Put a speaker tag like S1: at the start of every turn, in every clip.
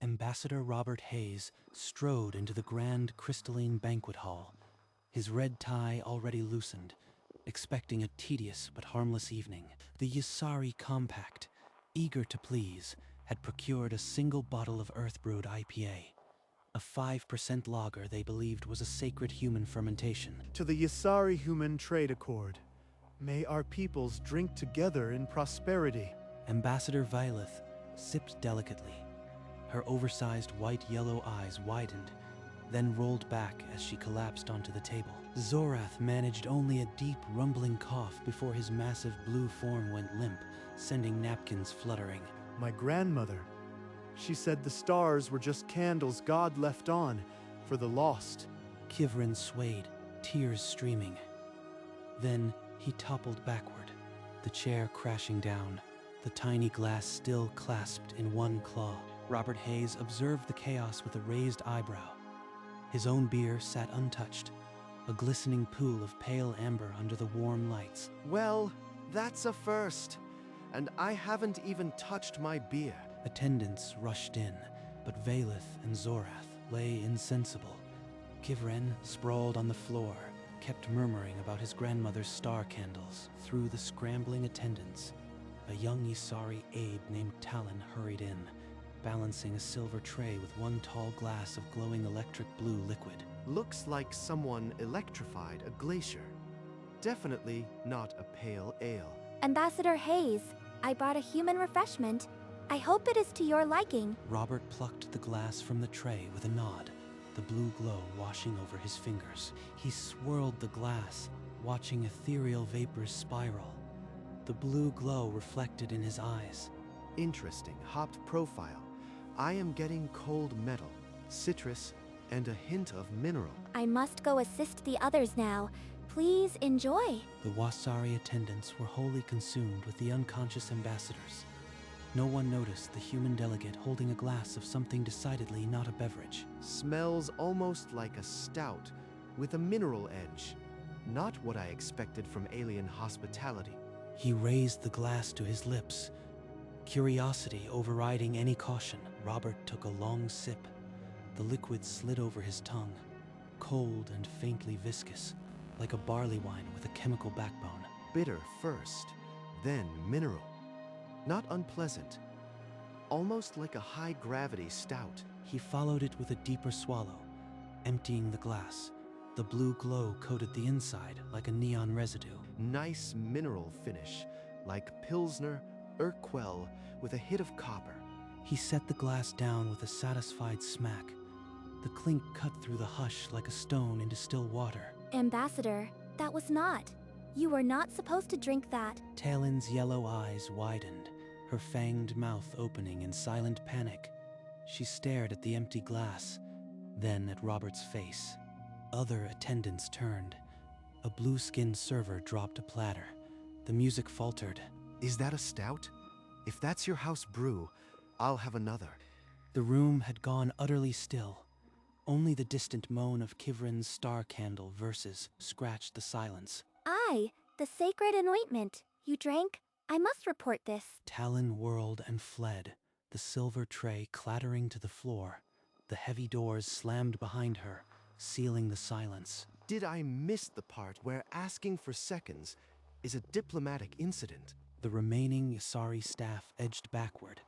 S1: Ambassador Robert Hayes strode into the grand crystalline banquet hall, his red tie already loosened, expecting a tedious but harmless evening. The Yasari Compact, eager to please, had procured a single bottle of earth-brewed IPA, a 5% lager they believed was a sacred human fermentation.
S2: To the Yasari Human Trade Accord, may our peoples drink together in prosperity.
S1: Ambassador Violet sipped delicately. Her oversized white-yellow eyes widened, then rolled back as she collapsed onto the table. Zorath managed only a deep, rumbling cough before his massive blue form went limp, sending napkins fluttering.
S2: My grandmother, she said the stars were just candles God left on for the lost.
S1: Kivrin swayed, tears streaming. Then he toppled backward, the chair crashing down, the tiny glass still clasped in one claw. Robert Hayes observed the chaos with a raised eyebrow. His own beer sat untouched, a glistening pool of pale amber under the warm lights.
S3: Well, that's a first. And I haven't even touched my beer.
S1: Attendants rushed in, but Valeth and Zorath lay insensible. Kivren, sprawled on the floor, kept murmuring about his grandmother's star candles. Through the scrambling attendants, a young Yasari aide named Talon hurried in, balancing a silver tray with one tall glass of glowing electric blue liquid.
S3: Looks like someone electrified a glacier. Definitely not a pale ale.
S4: Ambassador Hayes, I brought a human refreshment. I hope it is to your liking.
S1: Robert plucked the glass from the tray with a nod, the blue glow washing over his fingers. He swirled the glass, watching ethereal vapors spiral. The blue glow reflected in his eyes.
S3: Interesting hopped profile. I am getting cold metal, citrus, and a hint of mineral.
S4: I must go assist the others now. Please enjoy.
S1: The Wasari attendants were wholly consumed with the unconscious ambassadors. No one noticed the human delegate holding a glass of something decidedly not a beverage.
S3: Smells almost like a stout, with a mineral edge. Not what I expected from alien hospitality.
S1: He raised the glass to his lips, curiosity overriding any caution. Robert took a long sip. The liquid slid over his tongue, cold and faintly viscous, like a barley wine with a chemical backbone.
S3: Bitter first, then mineral. Not unpleasant. Almost like a high-gravity stout.
S1: He followed it with a deeper swallow, emptying the glass. The blue glow coated the inside like a neon residue.
S3: Nice mineral finish, like Pilsner, Urquell, with a hit of copper.
S1: He set the glass down with a satisfied smack. The clink cut through the hush like a stone into still water.
S4: Ambassador, that was not. You were not supposed to drink that.
S1: Talon's yellow eyes widened, her fanged mouth opening in silent panic. She stared at the empty glass, then at Robert's face. Other attendants turned. A blue-skinned server dropped a platter. The music faltered.
S3: Is that a stout? If that's your house brew, I'll have another.
S1: The room had gone utterly still. Only the distant moan of Kivrin's star candle verses scratched the silence.
S4: Aye, the sacred anointment. You drank? I must report this.
S1: Talon whirled and fled, the silver tray clattering to the floor. The heavy doors slammed behind her, sealing the silence.
S3: Did I miss the part where asking for seconds is a diplomatic incident?
S1: The remaining Yasari staff edged backward,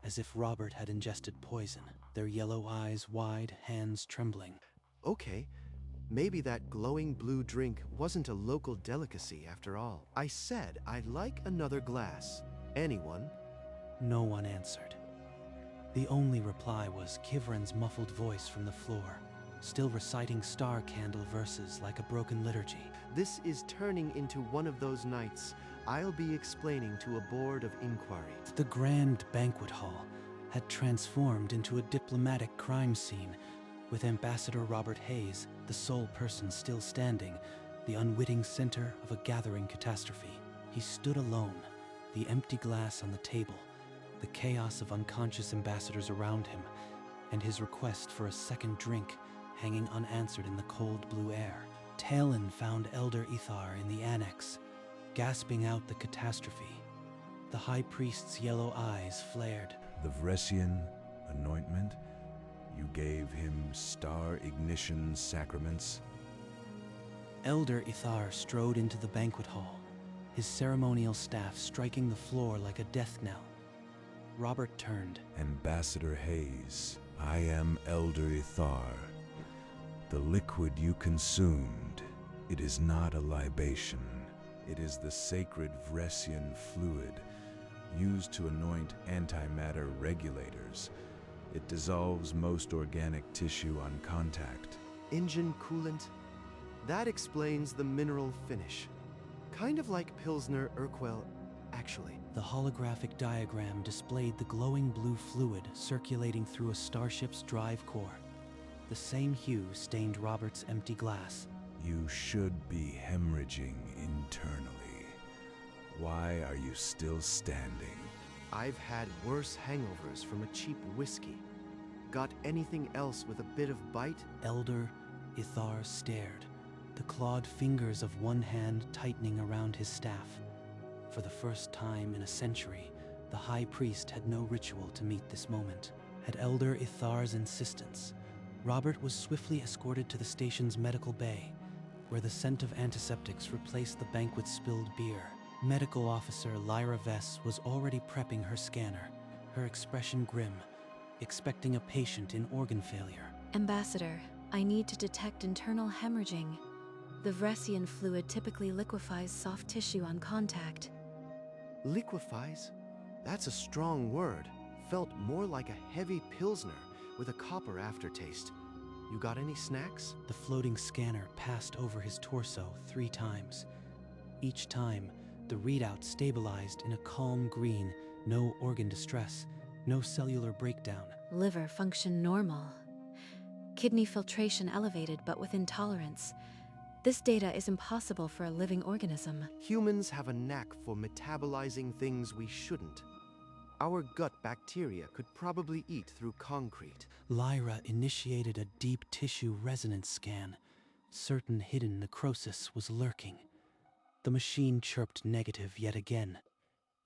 S1: as if Robert had ingested poison, their yellow eyes wide, hands trembling.
S3: Okay, maybe that glowing blue drink wasn't a local delicacy after all. I said I'd like another glass. Anyone?
S1: No one answered. The only reply was Kivrin's muffled voice from the floor, still reciting star candle verses like a broken liturgy.
S3: This is turning into one of those nights I'll be explaining to a board of inquiry.
S1: The grand banquet hall had transformed into a diplomatic crime scene, with Ambassador Robert Hayes, the sole person still standing, the unwitting center of a gathering catastrophe. He stood alone, the empty glass on the table, the chaos of unconscious ambassadors around him, and his request for a second drink hanging unanswered in the cold blue air. Talon found Elder Ithar in the annex, gasping out the catastrophe. The high priest's yellow eyes flared.
S5: The Vresian anointment? gave him star ignition sacraments?
S1: Elder Ithar strode into the banquet hall, his ceremonial staff striking the floor like a death knell. Robert turned.
S5: Ambassador Hayes, I am Elder Ithar. The liquid you consumed, it is not a libation. It is the sacred Vresian fluid used to anoint antimatter regulators. It dissolves most organic tissue on contact.
S3: Engine coolant? That explains the mineral finish. Kind of like Pilsner Urquell, actually.
S1: The holographic diagram displayed the glowing blue fluid circulating through a starship's drive core. The same hue stained Robert's empty glass.
S5: You should be hemorrhaging internally. Why are you still standing?
S3: I've had worse hangovers from a cheap whiskey. Got anything else with a bit of bite?
S1: Elder Ithar stared, the clawed fingers of one hand tightening around his staff. For the first time in a century, the High Priest had no ritual to meet this moment. At Elder Ithar's insistence, Robert was swiftly escorted to the station's medical bay, where the scent of antiseptics replaced the banquet's spilled beer. Medical Officer Lyra Vess was already prepping her scanner, her expression grim, expecting a patient in organ failure.
S6: Ambassador, I need to detect internal hemorrhaging. The Vresian fluid typically liquefies soft tissue on contact.
S3: Liquefies? That's a strong word. Felt more like a heavy Pilsner with a copper aftertaste. You got any snacks?
S1: The floating scanner passed over his torso 3 times. Each time, the readout stabilized in a calm green, no organ distress, no cellular breakdown.
S6: Liver function normal. Kidney filtration elevated but within tolerance. This data is impossible for a living organism.
S3: Humans have a knack for metabolizing things we shouldn't. Our gut bacteria could probably eat through concrete.
S1: Lyra initiated a deep tissue resonance scan. Certain hidden necrosis was lurking. The machine chirped negative yet again.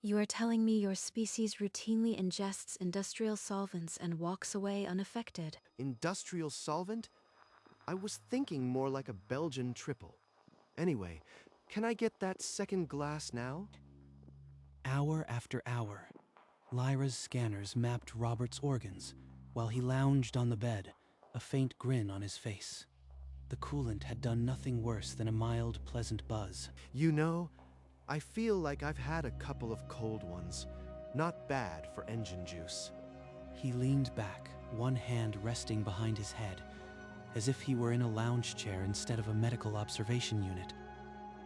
S6: You are telling me your species routinely ingests industrial solvents and walks away unaffected?
S3: Industrial solvent? I was thinking more like a Belgian triple. Anyway, can I get that second glass now?
S1: Hour after hour, Lyra's scanners mapped Robert's organs while he lounged on the bed, a faint grin on his face. The coolant had done nothing worse than a mild, pleasant buzz.
S3: You know, I feel like I've had a couple of cold ones. Not bad for engine juice.
S1: He leaned back, one hand resting behind his head, as if he were in a lounge chair instead of a medical observation unit.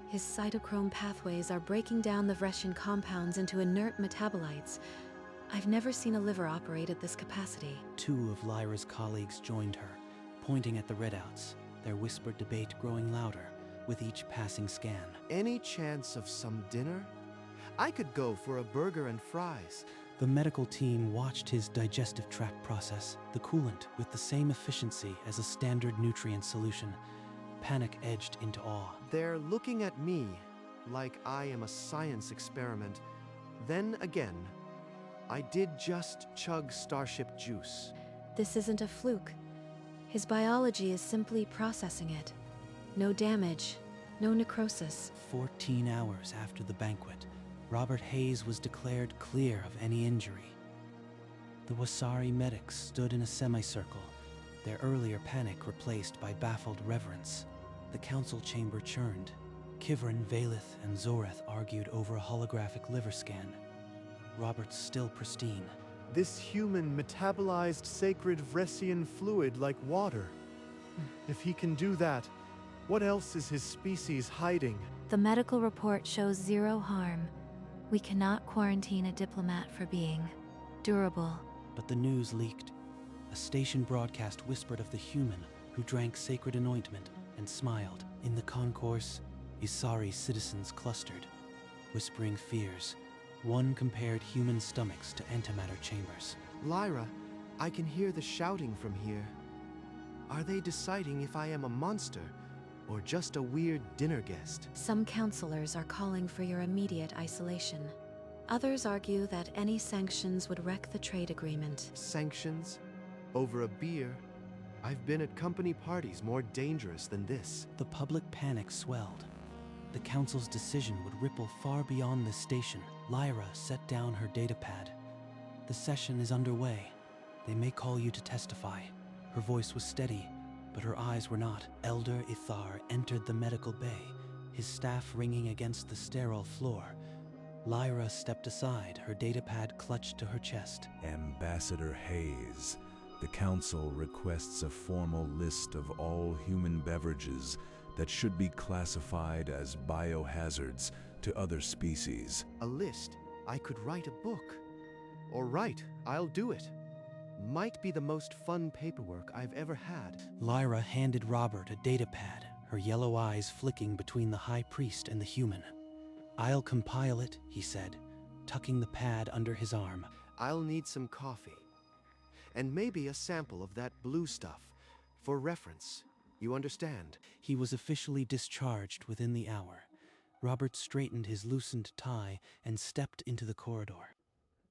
S6: His cytochrome pathways are breaking down the Vresian compounds into inert metabolites. I've never seen a liver operate at this capacity.
S1: 2 of Lyra's colleagues joined her, pointing at the readouts, their whispered debate growing louder with each passing scan.
S3: Any chance of some dinner? I could go for a burger and fries.
S1: The medical team watched his digestive tract process the coolant with the same efficiency as a standard nutrient solution. Panic edged into awe.
S3: They're looking at me like I am a science experiment. Then again, I did just chug Starship juice.
S6: This isn't a fluke. His biology is simply processing it. No damage, no necrosis.
S1: 14 hours after the banquet, Robert Hayes was declared clear of any injury. The Wasari medics stood in a semicircle, their earlier panic replaced by baffled reverence. The council chamber churned. Kivrin, Valith, and Zoreth argued over a holographic liver scan. Robert's still pristine.
S2: This human metabolized sacred Vresian fluid like water. If he can do that, what else is his species hiding?
S6: The medical report shows 0 harm. We cannot quarantine a diplomat for being durable.
S1: But the news leaked. A station broadcast whispered of the human who drank sacred anointment and smiled. In the concourse, Isari citizens clustered, whispering fears. One compared human stomachs to antimatter chambers.
S3: Lyra, I can hear the shouting from here. Are they deciding if I am a monster or just a weird dinner guest?
S6: Some counselors are calling for your immediate isolation. Others argue that any sanctions would wreck the trade agreement.
S3: Sanctions? Over a beer? I've been at company parties more dangerous than this.
S1: The public panic swelled. The council's decision would ripple far beyond this station. Lyra set down her datapad. The session is underway. They may call you to testify. Her voice was steady, but her eyes were not. Elder Ithar entered the medical bay, his staff ringing against the sterile floor. Lyra stepped aside, her datapad clutched to her chest.
S5: Ambassador Hayes, the Council requests a formal list of all human beverages that should be classified as biohazards to other species.
S3: A list? I could write a book. All right, I'll do it. Might be the most fun paperwork I've ever had.
S1: Lyra handed Robert a datapad, her yellow eyes flicking between the High Priest and the human. "I'll compile it," he said, tucking the pad under his arm.
S3: I'll need some coffee. And maybe a sample of that blue stuff, for reference. You understand?
S1: He was officially discharged within the hour. Robert straightened his loosened tie and stepped into the corridor.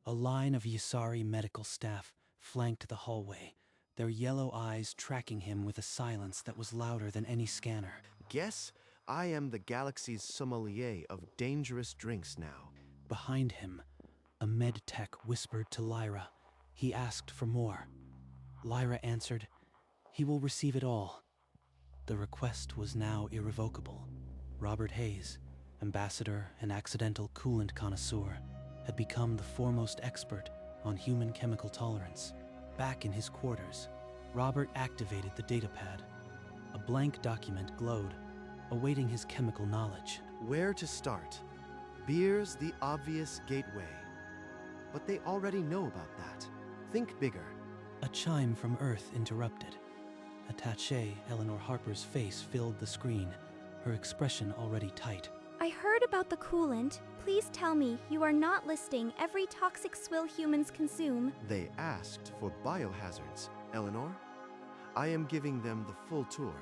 S1: A line of Yasari medical staff flanked the hallway, their yellow eyes tracking him with a silence that was louder than any scanner.
S3: Guess I am the galaxy's sommelier of dangerous drinks now.
S1: Behind him, a med tech whispered to Lyra. He asked for more. Lyra answered, "He will receive it all." The request was now irrevocable. Robert Hayes, ambassador and accidental coolant connoisseur, had become the foremost expert on human chemical tolerance. Back in his quarters, Robert activated the datapad. A blank document glowed, awaiting his chemical knowledge.
S3: Where to start? Beer's the obvious gateway. But they already know about that. Think bigger.
S1: A chime from Earth interrupted. Attaché Eleanor Harper's face filled the screen, her expression already tight.
S4: I heard about the coolant. Please tell me you are not listing every toxic swill humans consume.
S3: They asked for biohazards, Eleanor. I am giving them the full tour,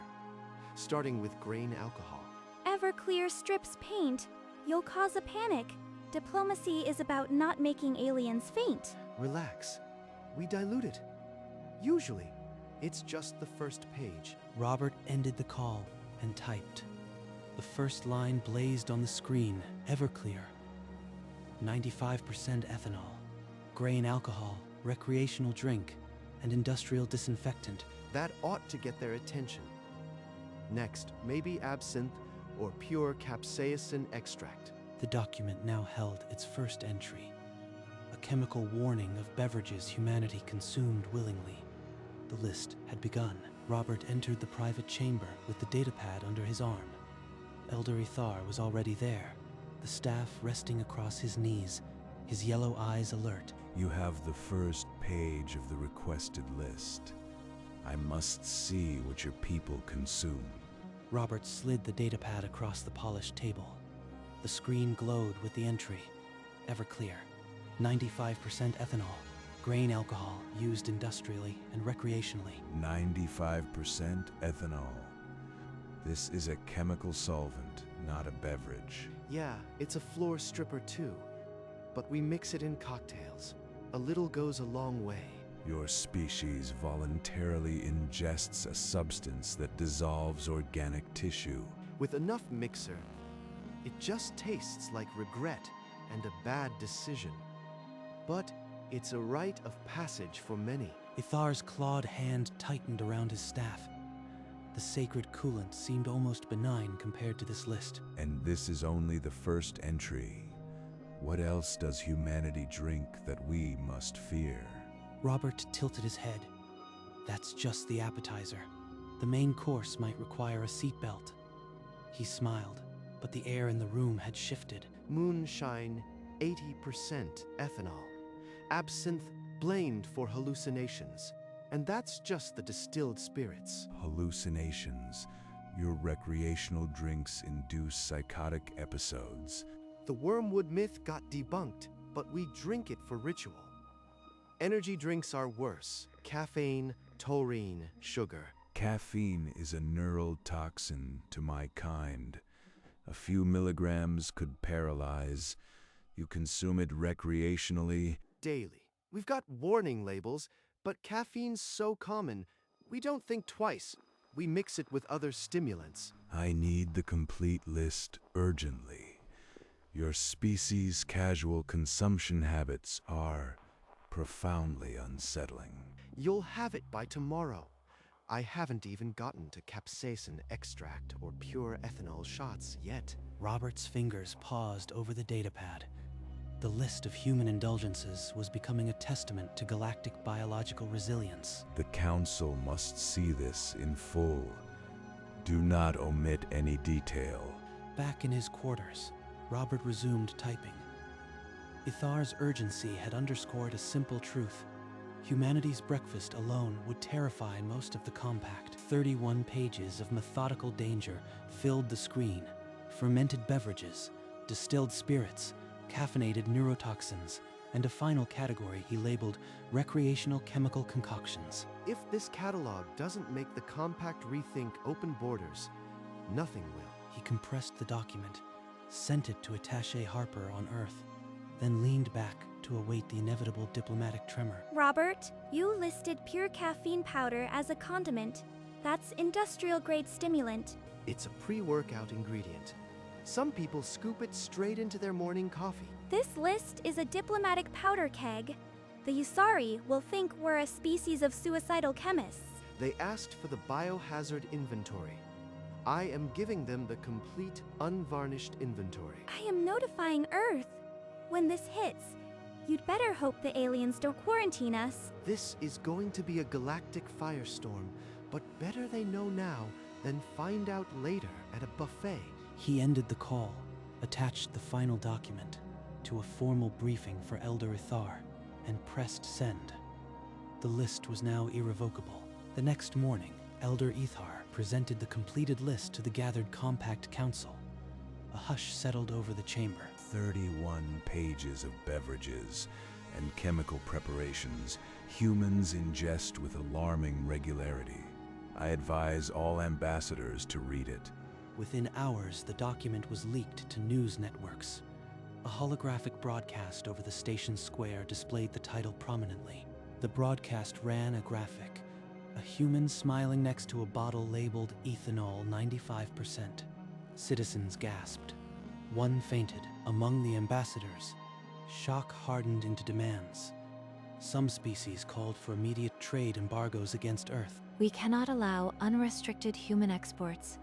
S3: starting with grain alcohol.
S4: Everclear strips paint. You'll cause a panic. Diplomacy is about not making aliens faint.
S3: Relax. We dilute it. Usually, it's just the first page.
S1: Robert ended the call and typed. The first line blazed on the screen, Everclear. 95% ethanol, grain alcohol, recreational drink, and industrial disinfectant.
S3: That ought to get their attention. Next, maybe absinthe or pure capsaicin extract.
S1: The document now held its first entry. A chemical warning of beverages humanity consumed willingly. The list had begun. Robert entered the private chamber with the datapad under his arm. Elder Ithar was already there, the staff resting across his knees, his yellow eyes alert.
S5: You have the first page of the requested list. I must see what your people consume.
S1: Robert slid the datapad across the polished table. The screen glowed with the entry. Everclear, 95% ethanol, grain alcohol used industrially and recreationally.
S5: 95% ethanol. This is a chemical solvent, not a beverage.
S3: Yeah, it's a floor stripper too. But we mix it in cocktails. A little goes a long way.
S5: Your species voluntarily ingests a substance that dissolves organic tissue.
S3: With enough mixer, it just tastes like regret and a bad decision. But it's a rite of passage for many.
S1: Ithar's clawed hand tightened around his staff. The sacred coolant seemed almost benign compared to this list.
S5: And this is only the first entry. What else does humanity drink that we must fear?
S1: Robert tilted his head. That's just the appetizer. The main course might require a seatbelt. He smiled, but the air in the room had shifted.
S3: Moonshine, 80% ethanol. Absinthe, blamed for hallucinations. And that's just the distilled spirits.
S5: Hallucinations. Your recreational drinks induce psychotic episodes.
S3: The wormwood myth got debunked, but we drink it for ritual. Energy drinks are worse. Caffeine, taurine, sugar.
S5: Caffeine is a neural toxin to my kind. A few milligrams could paralyze. You consume it recreationally.
S3: Daily. We've got warning labels, but caffeine's so common, We don't think twice. We mix it with other stimulants.
S5: I need the complete list urgently. Your species' casual consumption habits are profoundly unsettling.
S3: You'll have it by tomorrow. I haven't even gotten to capsaicin extract or pure ethanol shots yet.
S1: Robert's fingers paused over the datapad. The list of human indulgences was becoming a testament to galactic biological resilience.
S5: The Council must see this in full. Do not omit any detail.
S1: Back in his quarters, Robert resumed typing. Ithar's urgency had underscored a simple truth. Humanity's breakfast alone would terrify most of the compact. 31 pages of methodical danger filled the screen. Fermented beverages, distilled spirits, caffeinated neurotoxins, and a final category he labeled recreational chemical concoctions.
S3: If this catalog doesn't make the compact rethink open borders, nothing will.
S1: He compressed the document, sent it to Attaché Harper on Earth, then leaned back to await the inevitable diplomatic tremor.
S4: Robert, you listed pure caffeine powder as a condiment. That's industrial-grade stimulant.
S3: It's a pre-workout ingredient. Some people scoop it straight into their morning coffee.
S4: This list is a diplomatic powder keg. The Yusari will think we're a species of suicidal chemists.
S3: They asked for the biohazard inventory. I am giving them the complete, unvarnished inventory.
S4: I am notifying Earth. When this hits, you'd better hope the aliens don't quarantine us.
S3: This is going to be a galactic firestorm, but better they know now than find out later at a buffet.
S1: He ended the call, attached the final document to a formal briefing for Elder Ithar, and pressed send. The list was now irrevocable. The next morning, Elder Ithar presented the completed list to the gathered Compact Council. A hush settled over the chamber.
S5: 31 pages of beverages and chemical preparations humans ingest with alarming regularity. I advise all ambassadors to read it.
S1: Within hours, the document was leaked to news networks. A holographic broadcast over the station square displayed the title prominently. The broadcast ran a graphic, a human smiling next to a bottle labeled ethanol 95%. Citizens gasped. One fainted. Among the ambassadors, shock hardened into demands. Some species called for immediate trade embargoes against Earth.
S6: We cannot allow unrestricted human exports.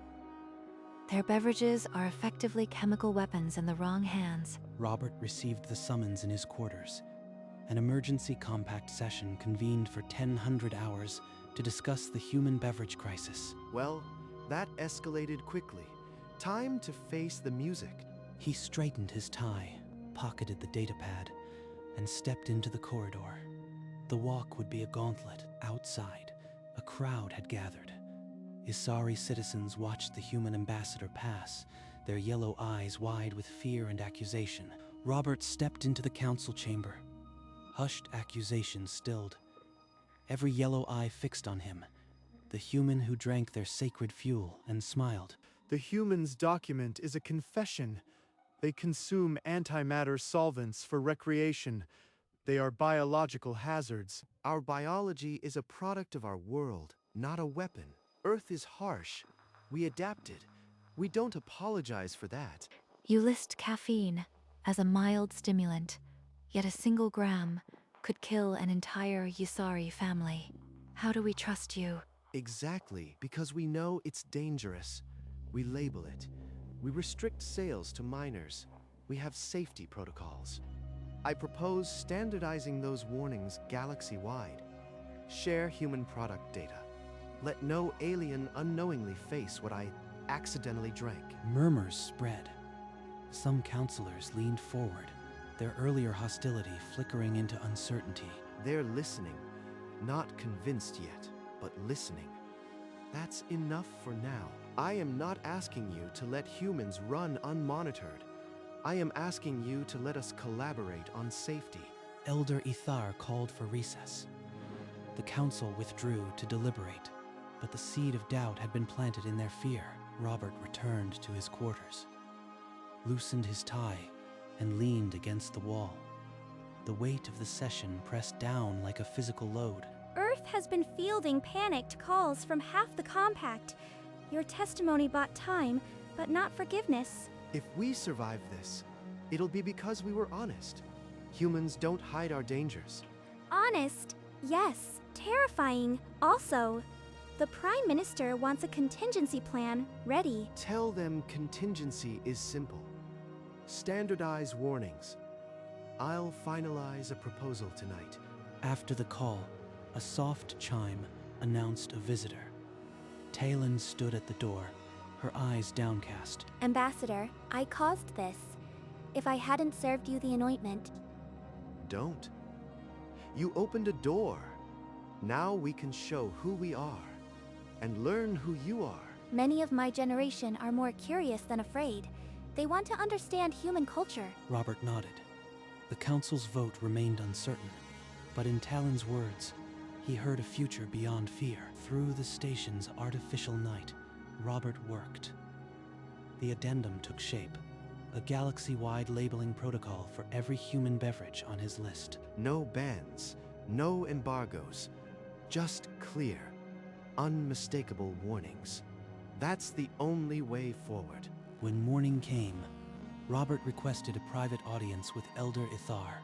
S6: Their beverages are effectively chemical weapons in the wrong hands.
S1: Robert received the summons in his quarters. An emergency compact session convened for 1,000 hours to discuss the human beverage crisis.
S3: Well, that escalated quickly. Time to face the music.
S1: He straightened his tie, pocketed the datapad, and stepped into the corridor. The walk would be a gauntlet. Outside, a crowd had gathered. Isari citizens watched the human ambassador pass, their yellow eyes wide with fear and accusation. Robert stepped into the council chamber. Hushed accusations stilled. Every yellow eye fixed on him, the human who drank their sacred fuel and smiled.
S2: The humans' document is a confession. They consume antimatter solvents for recreation. They are biological hazards.
S3: Our biology is a product of our world, not a weapon. Earth is harsh. We adapted. We don't apologize for that.
S6: You list caffeine as a mild stimulant, yet a single gram could kill an entire Yusari family. How do we trust you?
S3: Exactly, because we know it's dangerous. We label it. We restrict sales to minors. We have safety protocols. I propose standardizing those warnings galaxy-wide. Share human product data. Let no alien unknowingly face what I accidentally drank.
S1: Murmurs spread. Some counselors leaned forward, their earlier hostility flickering into uncertainty.
S3: They're listening. Not convinced yet, but listening. That's enough for now. I am not asking you to let humans run unmonitored. I am asking you to let us collaborate on safety.
S1: Elder Ithar called for recess. The council withdrew to deliberate, but the seed of doubt had been planted in their fear. Robert returned to his quarters, loosened his tie, and leaned against the wall. The weight of the session pressed down like a physical load.
S4: Earth Earth has been fielding panicked calls from half the compact. Your testimony bought time, but not forgiveness.
S3: If we survive this, it'll be because we were honest. Humans don't hide our dangers.
S4: Honest, yes. Terrifying, also. The Prime Minister wants a contingency plan ready.
S3: Tell them contingency is simple. Standardize warnings. I'll finalize a proposal tonight.
S1: After the call, a soft chime announced a visitor. Talon stood at the door, her eyes downcast.
S4: Ambassador, I caused this. If I hadn't served you the anointment.
S3: Don't. You opened a door. Now we can show who we are and learn who you are.
S4: Many of my generation are more curious than afraid. They want to understand human culture.
S1: Robert nodded. The council's vote remained uncertain, but in Talon's words, he heard a future beyond fear. Through the station's artificial night, Robert worked. The addendum took shape, a galaxy-wide labeling protocol for every human beverage on his list.
S3: No bans, no embargoes, just clear, unmistakable warnings. That's the only way forward.
S1: When morning came, Robert requested a private audience with Elder Ithar.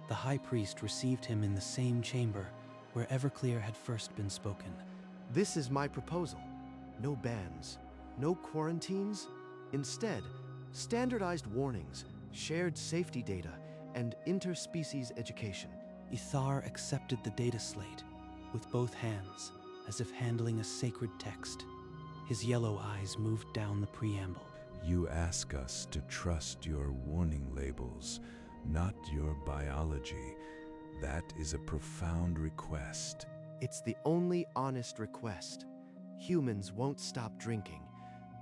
S1: The High Priest received him in the same chamber where Everclear had first been spoken.
S3: This is my proposal. No bans, no quarantines. Instead, standardized warnings, shared safety data, and interspecies education.
S1: Ithar accepted the data slate with both hands, as if handling a sacred text. His yellow eyes moved down the preamble.
S5: You ask us to trust your warning labels, not your biology. That is a profound request.
S3: It's the only honest request. Humans won't stop drinking,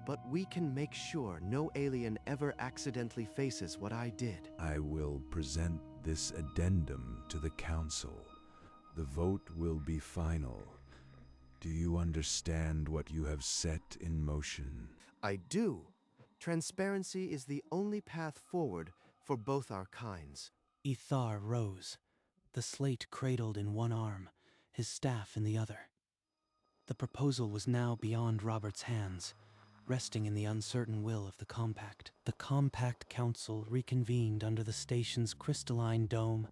S3: but we can make sure no alien ever accidentally faces what I did.
S5: I will present this addendum to the Council. The vote will be final. Do you understand what you have set in motion?
S3: I do. Transparency is the only path forward for both our kinds.
S1: Ithar rose, the slate cradled in one arm, his staff in the other. The proposal was now beyond Robert's hands, resting in the uncertain will of the Compact. The Compact Council reconvened under the station's crystalline dome.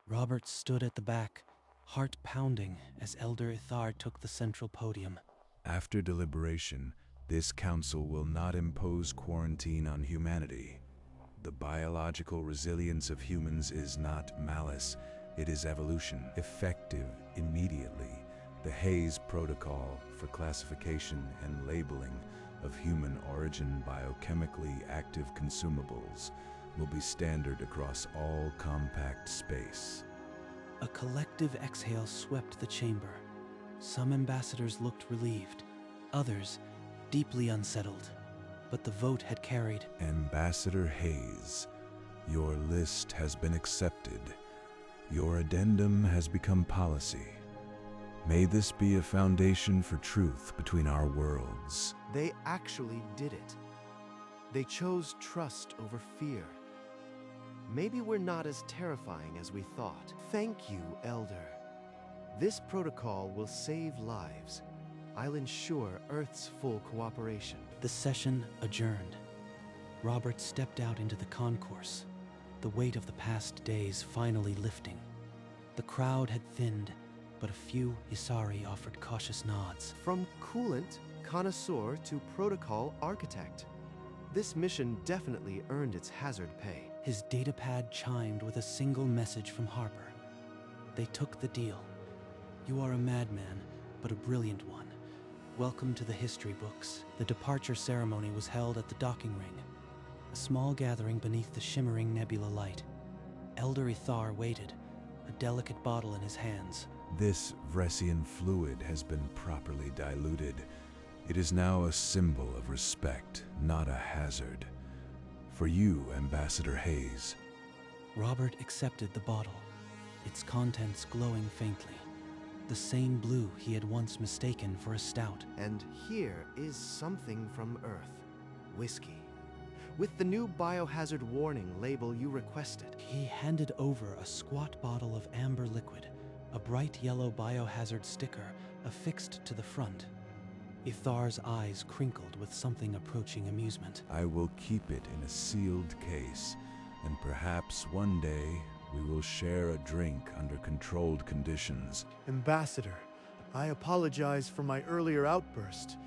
S1: Robert stood at the back, heart pounding as Elder Ithar took the central podium.
S5: After deliberation, this council will not impose quarantine on humanity. The biological resilience of humans is not malice, it is evolution, effective immediately. The Hayes Protocol for classification and labeling of human origin biochemically active consumables will be standard across all compact space.
S1: A collective exhale swept the chamber. Some ambassadors looked relieved, others deeply unsettled. But the vote had carried.
S5: Ambassador Hayes, your list has been accepted. Your addendum has become policy. May this be a foundation for truth between our worlds.
S3: They actually did it. They chose trust over fear. Maybe we're not as terrifying as we thought. Thank you, Elder. This protocol will save lives. I'll ensure Earth's full cooperation.
S1: The session adjourned. Robert stepped out into the concourse, the weight of the past days finally lifting. The crowd had thinned, but a few Isari offered cautious nods.
S3: From coolant connoisseur to protocol architect, this mission definitely earned its hazard pay.
S1: His datapad chimed with a single message from Harper. They took the deal. You are a madman, but a brilliant one. Welcome to the history books. The departure ceremony was held at the docking ring, a small gathering beneath the shimmering nebula light. Elder Ithar waited, a delicate bottle in his hands.
S5: This Vressian fluid has been properly diluted. It is now a symbol of respect, not a hazard. For you, Ambassador Hayes.
S1: Robert accepted the bottle, its contents glowing faintly. The same blue he had once mistaken for a stout.
S3: And here is something from Earth. Whiskey. With the new biohazard warning label you requested.
S1: He handed over a squat bottle of amber liquid, a bright yellow biohazard sticker affixed to the front. Ithar's eyes crinkled with something approaching amusement.
S5: I will keep it in a sealed case, and perhaps one day we will share a drink under controlled conditions.
S2: Ambassador, I apologize for my earlier outburst.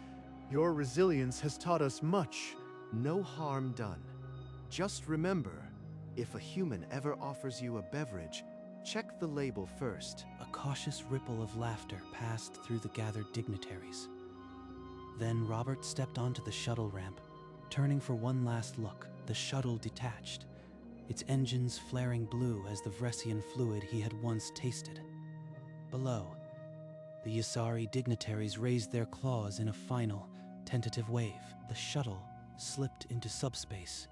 S2: Your resilience has taught us much.
S3: No harm done. Just remember, if a human ever offers you a beverage, check the label first.
S1: A cautious ripple of laughter passed through the gathered dignitaries. Then Robert stepped onto the shuttle ramp. Turning for one last look, the shuttle detached, its engines flaring blue as the Vressian fluid he had once tasted. Below, the Yasari dignitaries raised their claws in a final, tentative wave. The shuttle slipped into subspace.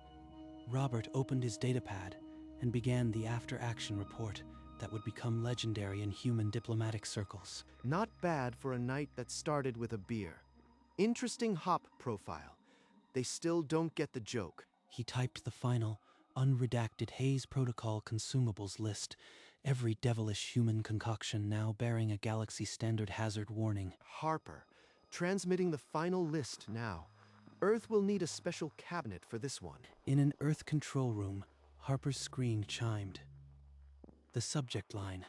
S1: Robert opened his datapad and began the after-action report that would become legendary in human diplomatic circles.
S3: Not bad for a night that started with a beer. Interesting hop profile. They still don't get the joke.
S1: He typed the final, unredacted Hayes Protocol consumables list, every devilish human concoction now bearing a Galaxy Standard hazard warning.
S3: Harper, transmitting the final list now. Earth will need a special cabinet for this one.
S1: In an Earth control room, Harper's screen chimed. The subject line,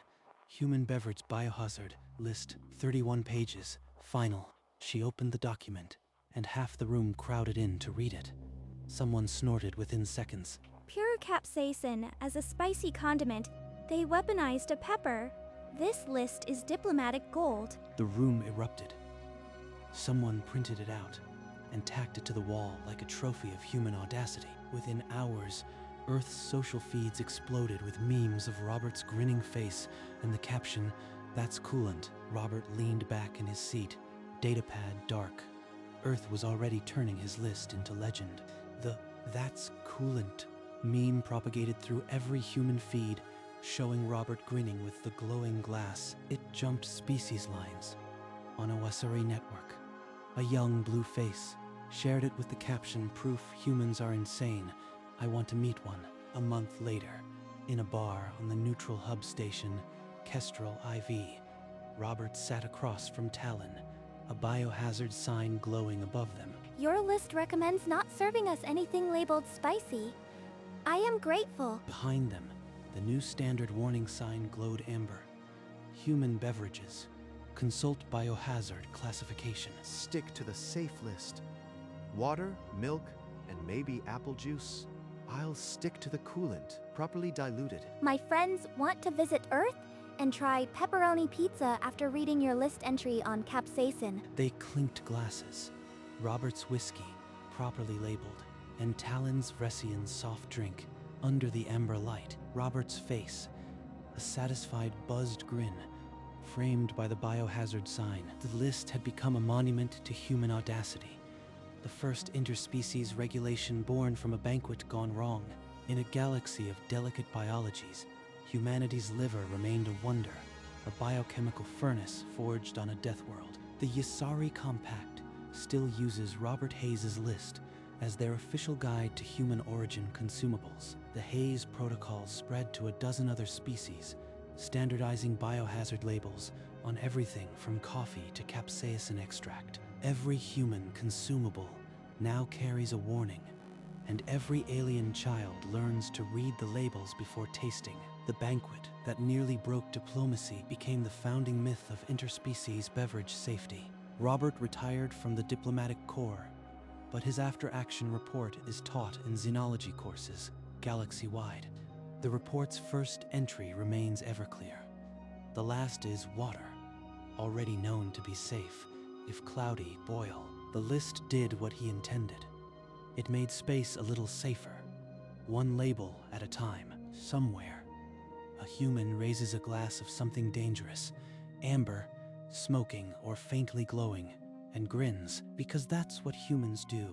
S1: Human Beverage Biohazard, list 31 pages, final. She opened the document, and half the room crowded in to read it. Someone snorted within seconds.
S4: Pure capsaicin as a spicy condiment. They weaponized a pepper. This list is diplomatic gold.
S1: The room erupted. Someone printed it out and tacked it to the wall like a trophy of human audacity. Within hours, Earth's social feeds exploded with memes of Robert's grinning face and the caption, "That's coolant." Robert leaned back in his seat, datapad dark. Earth was already turning his list into legend. The "That's coolant" meme propagated through every human feed, showing Robert grinning with the glowing glass. It jumped species lines on a Wasari network. A young blue face shared it with the caption, "Proof humans are insane. I want to meet one." A month later, in a bar on the neutral hub station, Kestrel IV, Robert sat across from Talon, a biohazard sign glowing above them.
S4: Your list recommends not serving us anything labeled spicy. I am grateful.
S1: Behind them, the new standard warning sign glowed amber. Human beverages. Consult biohazard classification.
S3: Stick to the safe list. Water, milk, and maybe apple juice. I'll stick to the coolant, properly diluted.
S4: My friends want to visit Earth and try pepperoni pizza after reading your list entry on capsaicin.
S1: They clinked glasses. Robert's whiskey, properly labeled, and Talon's Vressian soft drink under the amber light. Robert's face, a satisfied, buzzed grin, framed by the biohazard sign. The list had become a monument to human audacity. The first interspecies regulation born from a banquet gone wrong. In a galaxy of delicate biologies, humanity's liver remained a wonder, a biochemical furnace forged on a death world. The Yasari Compact still uses Robert Hayes' list as their official guide to human origin consumables. The Hayes Protocol spread to a dozen other species, standardizing biohazard labels on everything from coffee to capsaicin extract. Every human consumable now carries a warning, and every alien child learns to read the labels before tasting. The banquet that nearly broke diplomacy became the founding myth of interspecies beverage safety. Robert retired from the diplomatic corps, but his after-action report is taught in xenology courses, galaxy-wide. The report's first entry remains everclear. The last is water, already known to be safe. If cloudy, boil. The list did what he intended. It made space a little safer, one label at a time. Somewhere, a human raises a glass of something dangerous, amber, smoking, or faintly glowing, and grins, because that's what humans do.